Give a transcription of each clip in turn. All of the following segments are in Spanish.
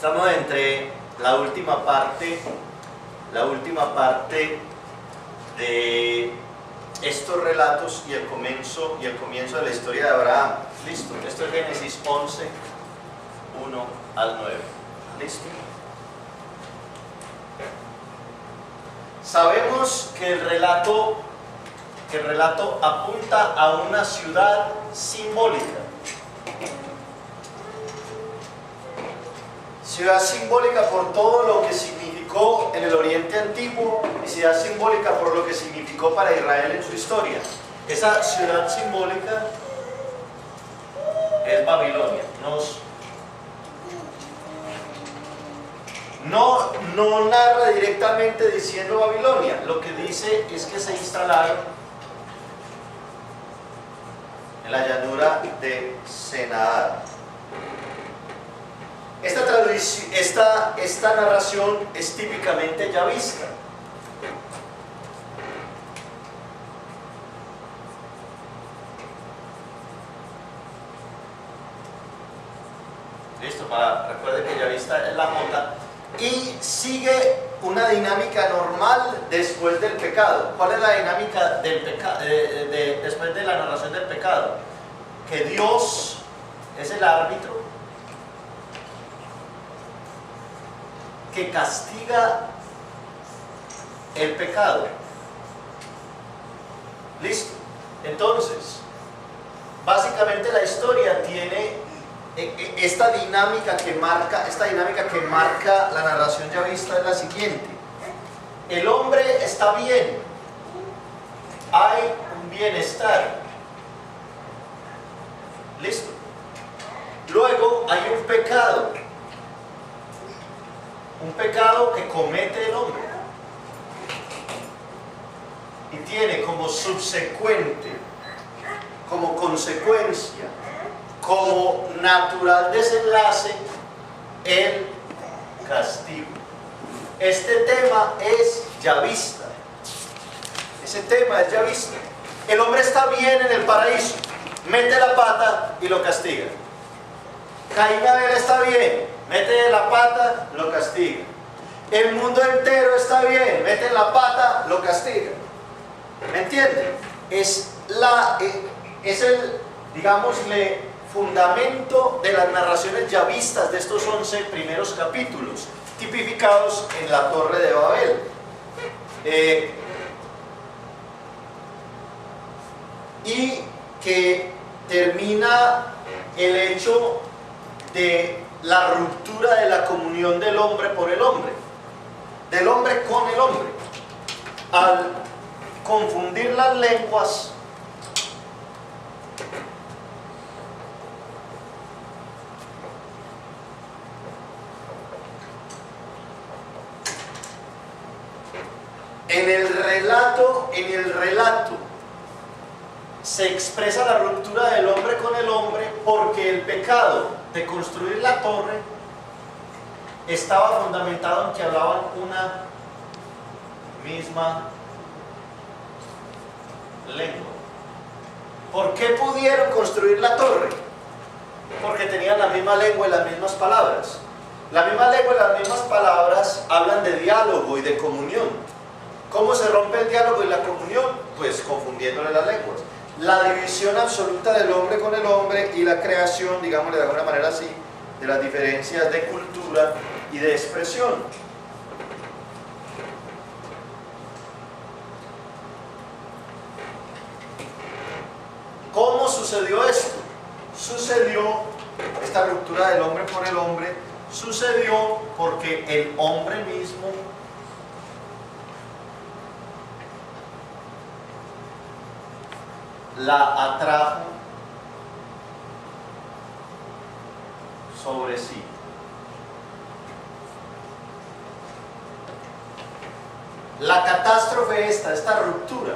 Estamos entre la última parte de estos relatos y el comienzo de la historia de Abraham. Listo, esto es Génesis 11, 1 al 9. Listo. Sabemos que el relato apunta a una ciudad simbólica. Ciudad simbólica por todo lo que significó en el Oriente Antiguo y ciudad simbólica por lo que significó para Israel en su historia. Esa ciudad simbólica es Babilonia. No narra directamente diciendo Babilonia, lo que dice es que se instalaron en la llanura de Sennaar. Esta narración es típicamente yavista. Listo, recuerden que yavista es la jota. Y sigue una dinámica normal después del pecado. ¿Cuál es la dinámica del después de la narración del pecado? Que Dios es el árbitro que castiga el pecado. Listo. Entonces, básicamente la historia tiene esta dinámica que marca la narración ya vista es la siguiente. El hombre está bien, hay un bienestar. Listo. Luego hay un pecado que comete el hombre y tiene como subsecuente, como consecuencia, como natural desenlace, el castigo. Este tema es yavista. Ese tema es yavista. El hombre está bien en el paraíso, mete la pata y lo castiga. Caín y Abel está bien, mete la pata, lo castiga. El mundo entero está bien, mete la pata, lo castiga. ¿Me entienden? Es el, digámosle, fundamento de las narraciones yavistas de estos 11 primeros capítulos, tipificados en la Torre de Babel. Y que termina el hecho de la ruptura de la comunión del hombre por el hombre, del hombre con el hombre, al confundir las lenguas. En el relato se expresa la ruptura del hombre con el hombre porque el pecado de construir la torre estaba fundamentado en que hablaban una misma lengua. ¿Por qué pudieron construir la torre? Porque tenían la misma lengua y las mismas palabras. La misma lengua y las mismas palabras hablan de diálogo y de comunión. ¿Cómo se rompe el diálogo y la comunión? Pues confundiéndole las lenguas. La división absoluta del hombre con el hombre y la creación, digámosle de alguna manera así, de las diferencias de cultura y de expresión. ¿Cómo sucedió esto? Esta ruptura del hombre por el hombre, sucedió porque el hombre mismo la atrajo sobre sí. La catástrofe esta ruptura,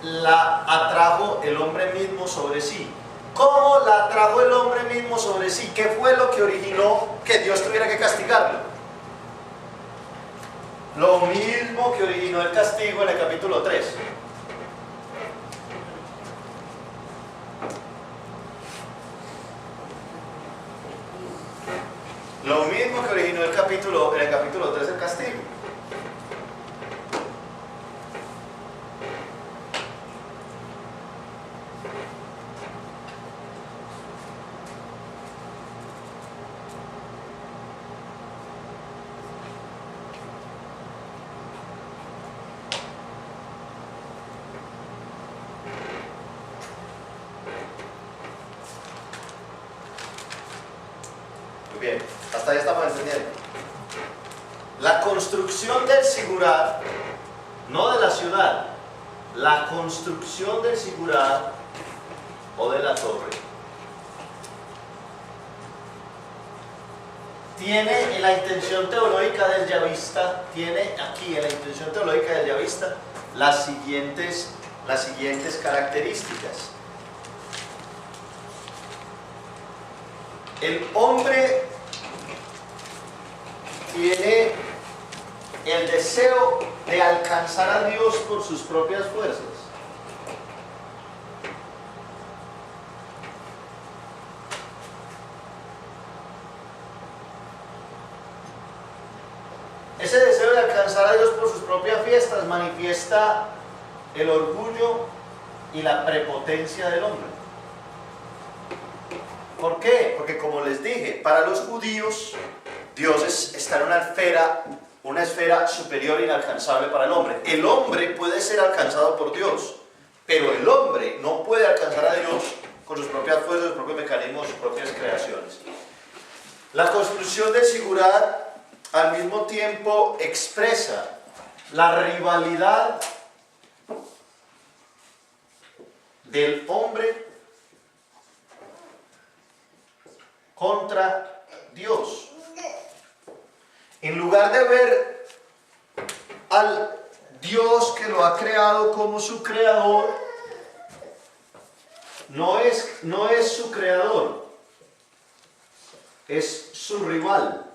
la atrajo el hombre mismo sobre sí. ¿Cómo la atrajo el hombre mismo sobre sí? ¿Qué fue lo que originó que Dios tuviera que castigarlo? Lo mismo que originó el castigo en el capítulo 3. Lo mismo que originó en el capítulo 3 el castigo. Muy bien, hasta ahí estamos entendiendo. La construcción del sigurat, no de la ciudad, la construcción del sigurat o de la torre, tiene en la intención teológica del yavista, las siguientes características. El hombre tiene el deseo de alcanzar a Dios por sus propias fuerzas. Ese deseo de alcanzar a Dios por sus propias fiestas manifiesta el orgullo y la prepotencia del hombre. ¿Por qué? Porque como les dije, para los judíos, Dios está en una esfera superior e inalcanzable para el hombre. El hombre puede ser alcanzado por Dios, pero el hombre no puede alcanzar a Dios con sus propias fuerzas, sus propios mecanismos, sus propias creaciones. La construcción del sigurat al mismo tiempo expresa la rivalidad del hombre contra Dios. En lugar de ver al Dios que lo ha creado como su creador, no es su creador, es su rival.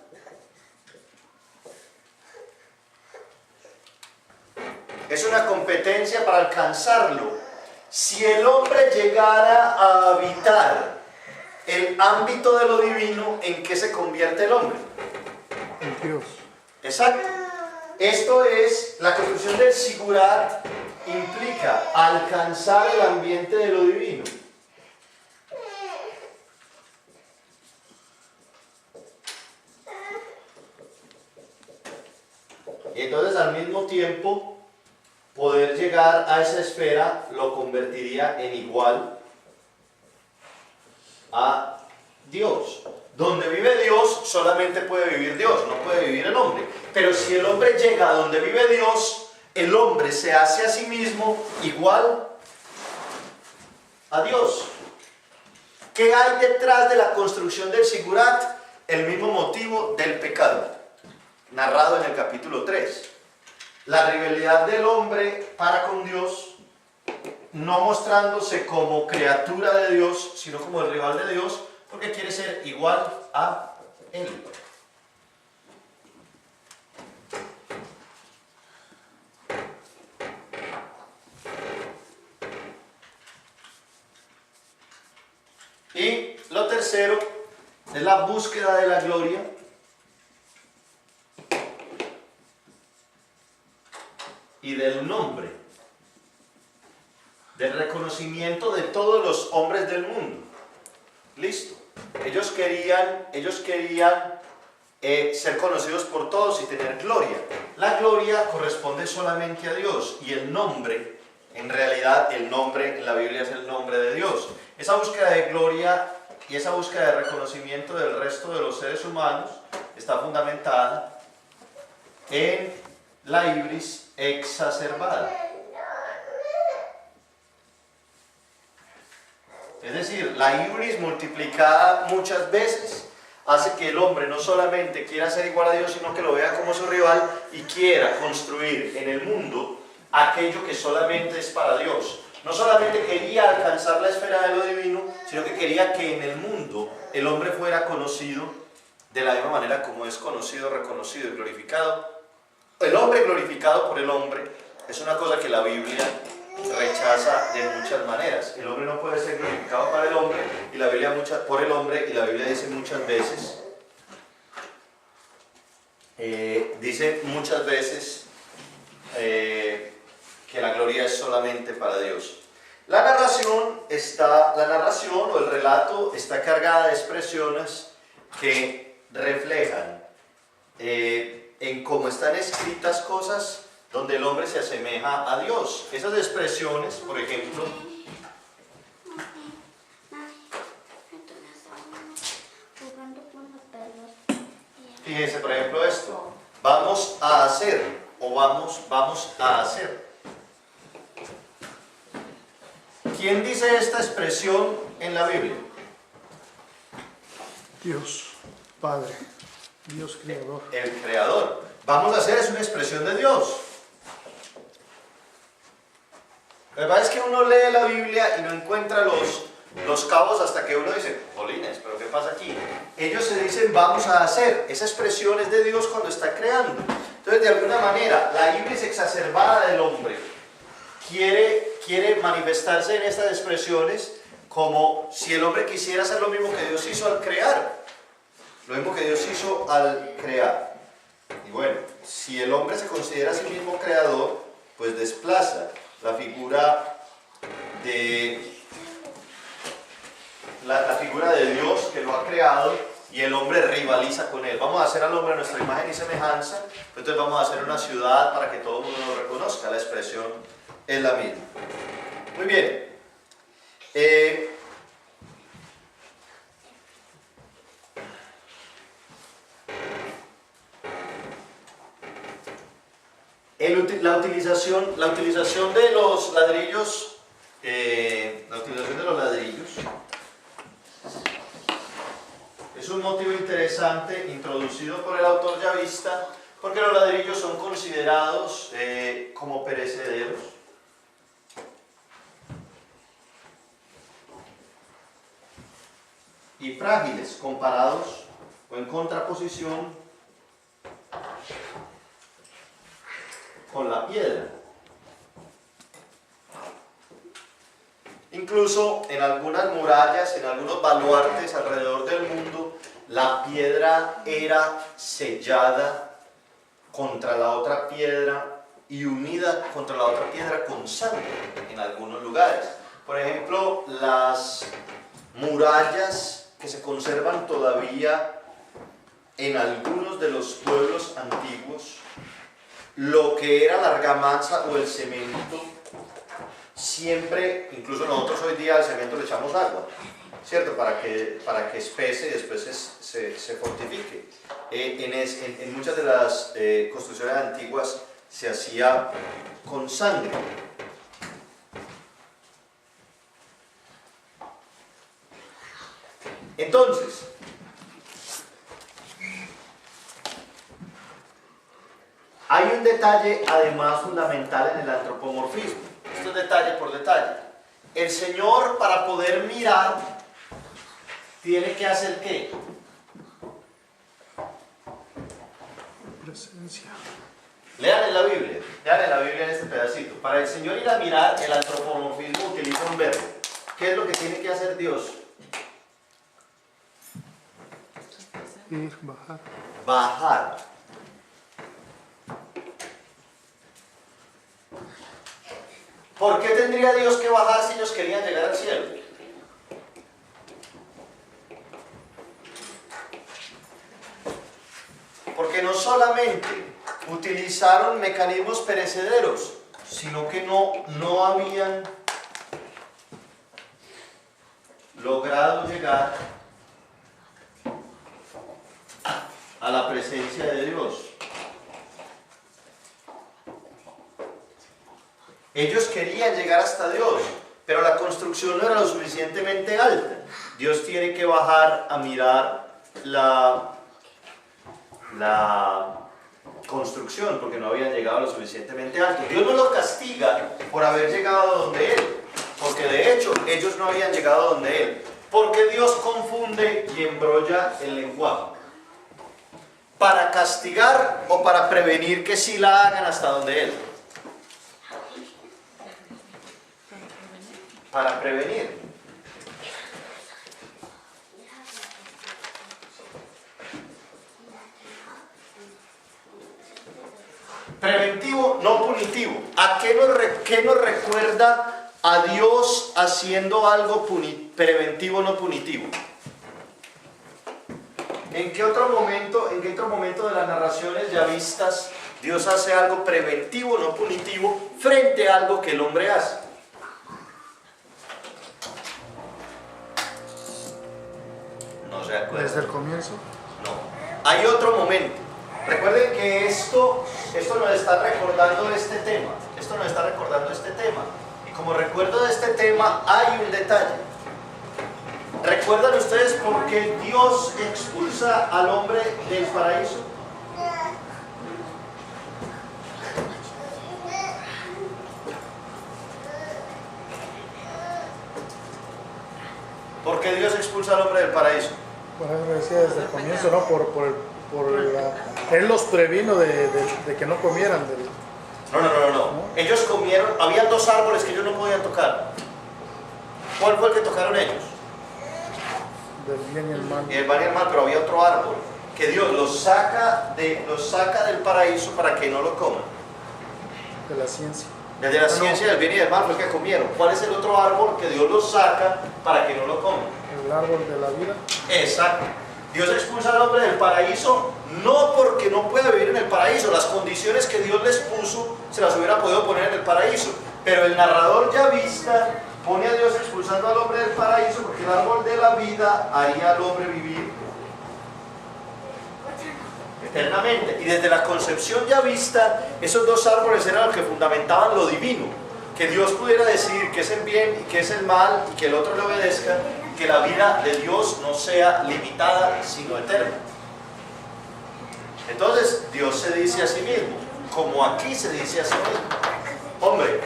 Es una competencia para alcanzarlo. Si el hombre llegara a habitar el ámbito de lo divino, ¿en qué se convierte el hombre? En Dios. Exacto. Esto es, la construcción del sigurat implica alcanzar el ambiente de lo divino. Y entonces al mismo tiempo poder llegar a esa esfera lo convertiría en igual a Dios. Donde vive Dios solamente puede vivir Dios, no puede vivir el hombre. Pero si el hombre llega a donde vive Dios, el hombre se hace a sí mismo igual a Dios. ¿Qué hay detrás de la construcción del sigurat? El mismo motivo del pecado, narrado en el capítulo 3. La rivalidad del hombre para con Dios, no mostrándose como criatura de Dios, sino como el rival de Dios, porque quiere ser igual a Él. Y lo tercero es la búsqueda de la gloria. Y del nombre, del reconocimiento de todos los hombres del mundo. Listo. Ellos querían ser conocidos por todos y tener gloria. La gloria corresponde solamente a Dios, y el nombre, en realidad el nombre en la Biblia es el nombre de Dios. Esa búsqueda de gloria y esa búsqueda de reconocimiento del resto de los seres humanos está fundamentada en la ibris exacerbada. Es decir, la ibris multiplicada muchas veces hace que el hombre no solamente quiera ser igual a Dios, sino que lo vea como su rival y quiera construir en el mundo aquello que solamente es para Dios. No solamente quería alcanzar la esfera de lo divino, sino que quería que en el mundo el hombre fuera conocido de la misma manera como es conocido, reconocido y glorificado. El hombre glorificado por el hombre es una cosa que la Biblia rechaza de muchas maneras. El hombre no puede ser glorificado para el hombre y la Biblia por el hombre, y la Biblia dice muchas veces dice muchas veces que la gloria es solamente para Dios. La narración o el relato está cargada de expresiones que reflejan en cómo están escritas cosas donde el hombre se asemeja a Dios. Esas expresiones, por ejemplo, fíjense, por ejemplo, esto: vamos a hacer, o vamos a hacer. ¿Quién dice esta expresión en la Biblia? Dios, Padre, Dios Creador. El Creador. Vamos a hacer es una expresión de Dios. La verdad es que uno lee la Biblia y no encuentra los cabos hasta que uno dice, jolines, pero ¿qué pasa aquí? Ellos se dicen vamos a hacer. Esa expresión es de Dios cuando está creando. Entonces, de alguna manera, la iblis exacerbada del hombre quiere manifestarse en estas expresiones como si el hombre quisiera hacer lo mismo que Dios hizo al crear. Lo mismo que Dios hizo al crear. Y bueno, si el hombre se considera a sí mismo creador, pues desplaza la figura de Dios que lo ha creado, y el hombre rivaliza con él. Vamos a hacer al hombre a nuestra imagen y semejanza, entonces vamos a hacer una ciudad para que todo el mundo lo reconozca. La expresión es la misma. Muy bien. La utilización de los ladrillos, es un motivo interesante introducido por el autor yavista, porque los ladrillos son considerados como perecederos. Y frágiles comparados o en contraposición con la piedra. Incluso en algunas murallas, en algunos baluartes alrededor del mundo, la piedra era sellada contra la otra piedra y unida contra la otra piedra con sangre en algunos lugares. Por ejemplo, las murallas que se conservan todavía en algunos de los pueblos antiguos, lo que era la argamasa o el cemento, siempre, incluso nosotros hoy día al cemento le echamos agua, ¿cierto? Para que espese y después se fortifique. En muchas de las construcciones antiguas se hacía con sangre. Entonces, hay un detalle además fundamental en el antropomorfismo. Esto es detalle por detalle. El Señor, para poder mirar, tiene que hacer ¿qué? Presencia. Lean en la Biblia en este pedacito. Para el Señor ir a mirar, el antropomorfismo utiliza un verbo. ¿Qué es lo que tiene que hacer Dios? Ir, bajar. Bajar. ¿Por qué tendría Dios que bajar si ellos querían llegar al cielo? Porque no solamente utilizaron mecanismos perecederos, sino que no habían logrado llegar a la presencia de Dios. Ellos querían llegar hasta Dios, pero la construcción no era lo suficientemente alta. Dios tiene que bajar a mirar la construcción, porque no habían llegado lo suficientemente alto. Dios no los castiga por haber llegado a donde Él, porque de hecho ellos no habían llegado a donde Él. Porque Dios confunde y embrolla el lenguaje. ¿Para castigar o para prevenir que sí la hagan hasta donde Él? Para prevenir. Preventivo, no punitivo. ¿A qué nos recuerda a Dios haciendo algo preventivo, no punitivo? ¿En qué otro momento de las narraciones ya vistas Dios hace algo preventivo, no punitivo, frente a algo que el hombre hace? No se acuerdan. Desde el comienzo. No. Hay otro momento. Recuerden que esto nos está recordando este tema. Esto nos está recordando este tema. Y como recuerdo de este tema, hay un detalle. ¿Recuerdan ustedes por qué Dios expulsa al hombre del paraíso? ¿Por qué Dios expulsa al hombre del paraíso? Bueno, eso me decía desde el comienzo, ¿no? Él los previno de que no comieran del... No. Ellos comieron, había dos árboles que ellos no podían tocar. ¿Cuál fue el que tocaron ellos? Del bien y el mal. Y el bien y el mal, pero había otro árbol que Dios los saca del paraíso para que no lo coman. De la ciencia. Desde la ciencia del bien y del mal fue el que comieron. ¿Cuál es el otro árbol que Dios los saca para que no lo coman? El árbol de la vida. Exacto. Dios expulsa al hombre del paraíso no porque no pueda vivir en el paraíso. Las condiciones que Dios les puso se las hubiera podido poner en el paraíso. Pero el narrador yavista pone a Dios expulsando al hombre del paraíso porque el árbol de la vida haría al hombre vivir eternamente. Y desde la concepción yavista, esos dos árboles eran los que fundamentaban lo divino. Que Dios pudiera decidir qué es el bien y qué es el mal y que el otro le obedezca. Que la vida de Dios no sea limitada, sino eterna. Entonces, Dios se dice a sí mismo, como aquí se dice a sí mismo: hombre,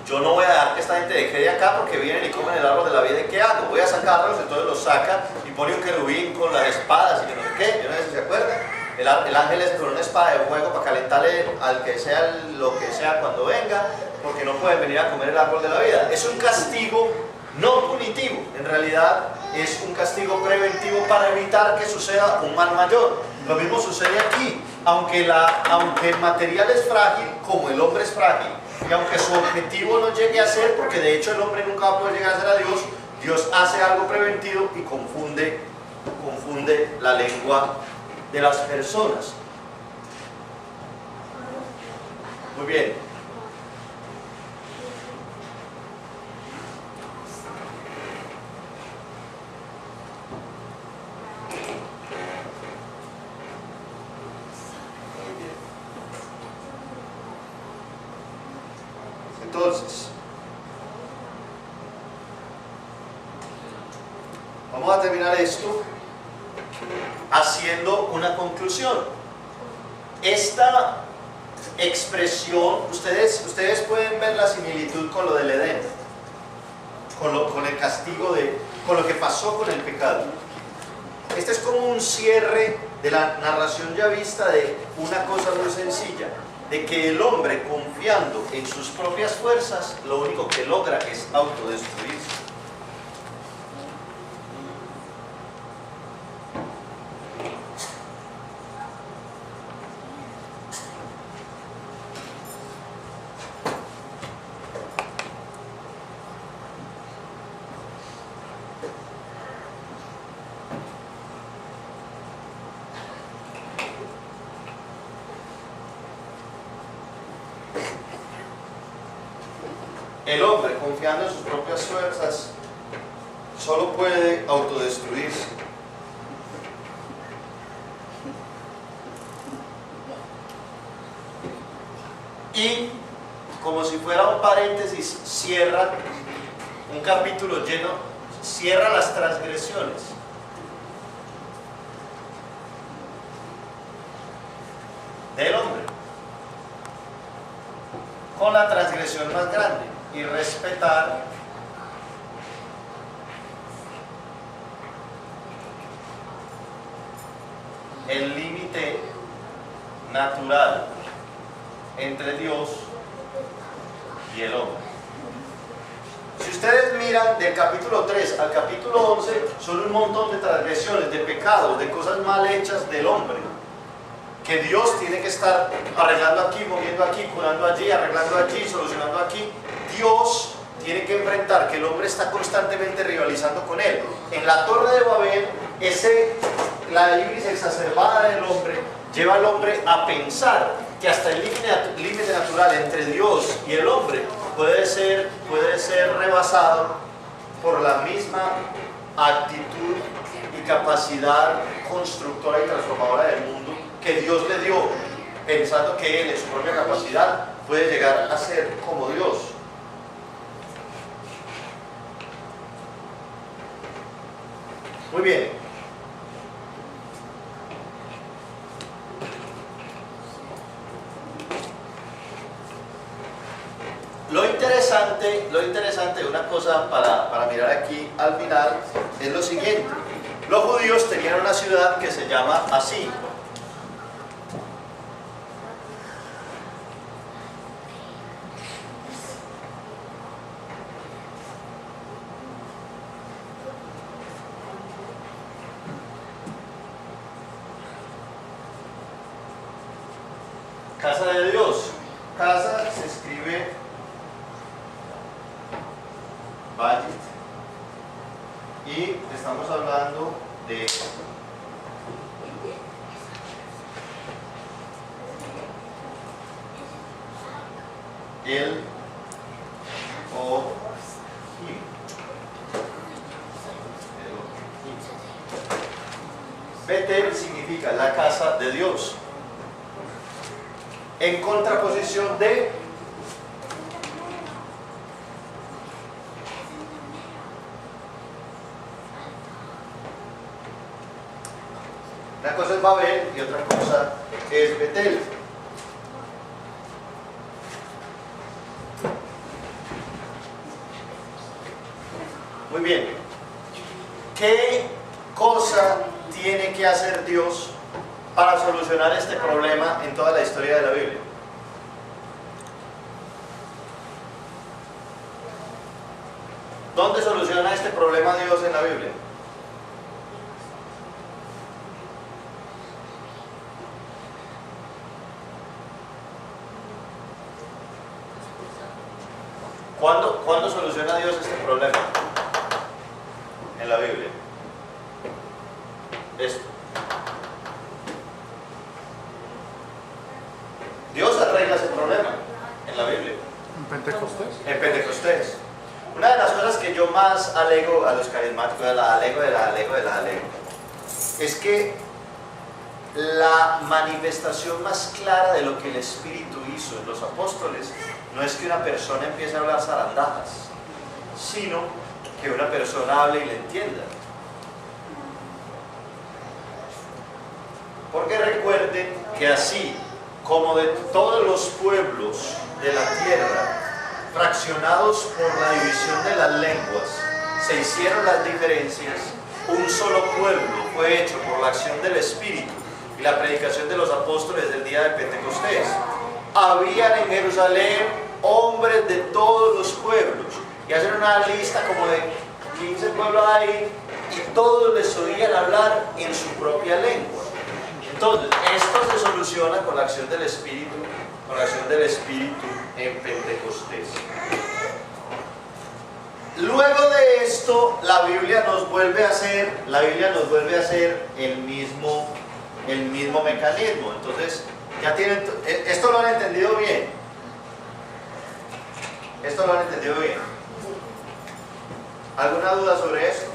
yo no voy a dejar que esta gente deje de acá porque vienen y comen el árbol de la vida. ¿Y qué hago? Voy a sacarlos. Entonces los saca y pone un querubín con las espadas y que no sé qué. Yo no sé si se acuerdan. El ángel es con una espada de fuego para calentarle al que sea lo que sea cuando venga, porque no pueden venir a comer el árbol de la vida. Es un castigo no punitivo, en realidad es un castigo preventivo para evitar que suceda un mal mayor. Lo mismo sucede aquí, aunque el material es frágil, como el hombre es frágil, y aunque su objetivo no llegue a ser, porque de hecho el hombre nunca va a poder llegar a ser a Dios, Dios hace algo preventivo y confunde la lengua de las personas. Muy bien. Entonces, vamos a terminar esto haciendo una conclusión. Esta expresión, ustedes pueden ver la similitud con lo del Edén, con el castigo, con lo que pasó con el pecado. Este es como un cierre de la narración ya vista de una cosa muy sencilla, de que el hombre, confiando en sus propias fuerzas, lo único que logra es autodestruirse. El hombre, confiando en sus propias fuerzas, solo puede autodestruirse. Y, como si fuera un paréntesis, cierra un capítulo lleno, cierra las transgresiones. Del hombre, con la transgresión más grande: y respetar el límite natural entre Dios y el hombre. Si ustedes miran del capítulo 3 al capítulo 11, son un montón de transgresiones, de pecados, de cosas mal hechas del hombre. que Dios tiene que estar arreglando aquí, moviendo aquí, curando allí, arreglando allí, solucionando aquí. Dios tiene que enfrentar que el hombre está constantemente rivalizando con él. En la Torre de Babel, la ibris exacerbada del hombre lleva al hombre a pensar que hasta el límite natural entre Dios y el hombre puede ser rebasado por la misma actitud y capacidad constructora y transformadora del mundo que Dios le dio, pensando que él en su propia capacidad puede llegar a ser como Dios. Muy bien. Lo interesante, una cosa para mirar aquí al final, es lo siguiente. Los judíos tenían una ciudad que se llama así. Casa de Dios. Casa se escribe Bayit, y estamos hablando de el Ohim. Betel significa la casa de Dios, en contraposición de una cosa es Babel y otra cosa es Betel. Muy bien. ¿Qué cosa tiene que hacer Dios para solucionar este problema en toda la historia de la Biblia? ¿Dónde soluciona este problema Dios en la Biblia? ¿Cuándo soluciona Dios este problema en la Biblia? Esto. Dios arregla ese problema en la Biblia. ¿En Pentecostés? En Pentecostés. Una de las cosas que yo más alego a los carismáticos, alego, es que la manifestación más clara de lo que el Espíritu hizo en los apóstoles no es que una persona empiece a hablar zarandajas, sino que una persona hable y le entienda. Porque recuerden que así como de todos los pueblos de la tierra, fraccionados por la división de las lenguas, se hicieron las diferencias, un solo pueblo fue hecho por la acción del Espíritu y la predicación de los apóstoles del día de Pentecostés. Habían en Jerusalén hombres de todos los pueblos, y hacen una lista como de 15 pueblos ahí, y todos les oían hablar en su propia lengua. Entonces, esto se soluciona con la acción del Espíritu, en Pentecostés. Luego de esto, la Biblia nos vuelve a hacer el mismo mecanismo. Entonces, ya tienen, esto lo han entendido bien. ¿Alguna duda sobre esto?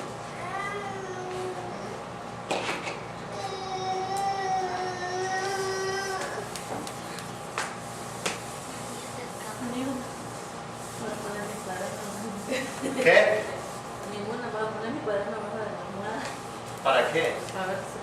¿Qué? Ninguna, para poner mi cuaderno abajo de la almohada. ¿Para qué? A ver si